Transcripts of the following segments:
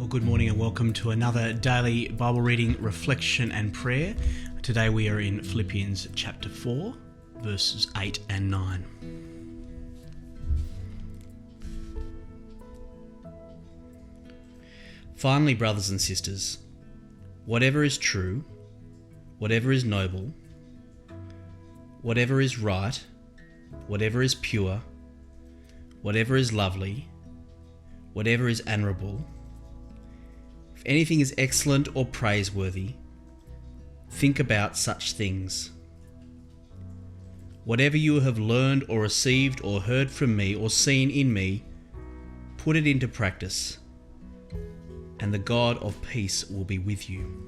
Well, good morning and welcome to another daily Bible reading, reflection and prayer. Today we are in Philippians chapter 4, verses 8 and 9. Finally, brothers and sisters, whatever is true, whatever is noble, whatever is right, whatever is pure, whatever is lovely, whatever is honourable, if anything is excellent or praiseworthy, think about such things. Whatever you have learned or received or heard from me or seen in me, put it into practice, and the God of peace will be with you.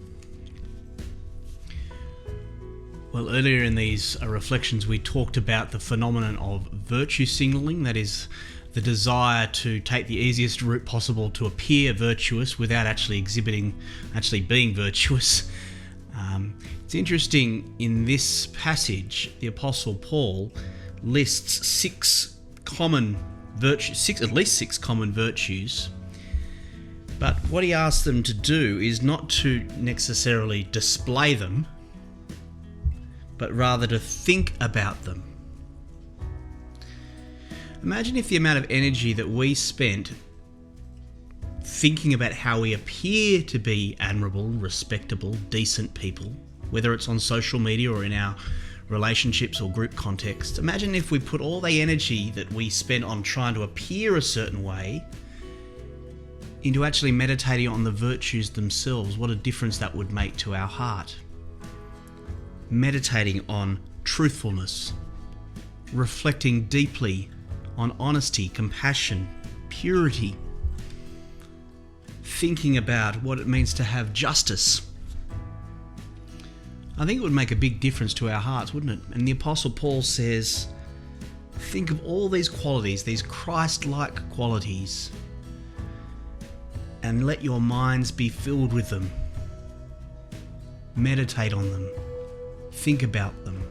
Well, earlier in these reflections we talked about the phenomenon of virtue signalling, that is, the desire to take the easiest route possible to appear virtuous without actually being virtuous. It's interesting, in this passage, the Apostle Paul lists at least six common virtues, but what he asks them to do is not to necessarily display them, but rather to think about them. Imagine if the amount of energy that we spent thinking about how we appear to be admirable, respectable, decent people, whether it's on social media or in our relationships or group context. Imagine if we put all the energy that we spent on trying to appear a certain way into actually meditating on the virtues themselves. What a difference that would make to our heart. Meditating on truthfulness, reflecting deeply on honesty, compassion, purity, thinking about what it means to have justice. I think it would make a big difference to our hearts, wouldn't it? And the Apostle Paul says, think of all these qualities, these Christ-like qualities, and let your minds be filled with them. Meditate on them, think about them,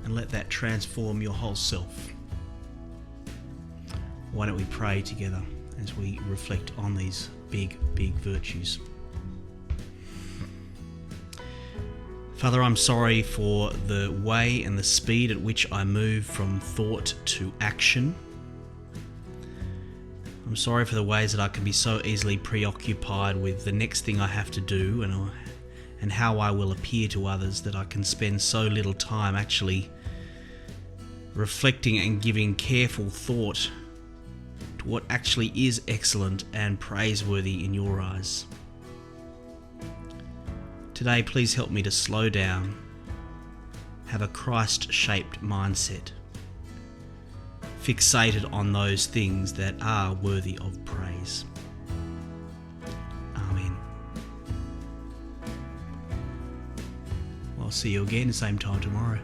and let that transform your whole self. Why don't we pray together as we reflect on these big virtues? Father, I'm sorry for the way and the speed at which I move from thought to action. I'm sorry for the ways that I can be so easily preoccupied with the next thing I have to do and how I will appear to others, that I can spend so little time actually reflecting and giving careful thought to what actually is excellent and praiseworthy in your eyes. Today, please help me to slow down, have a Christ-shaped mindset, fixated on those things that are worthy of praise. Amen. I'll see you again, same time tomorrow.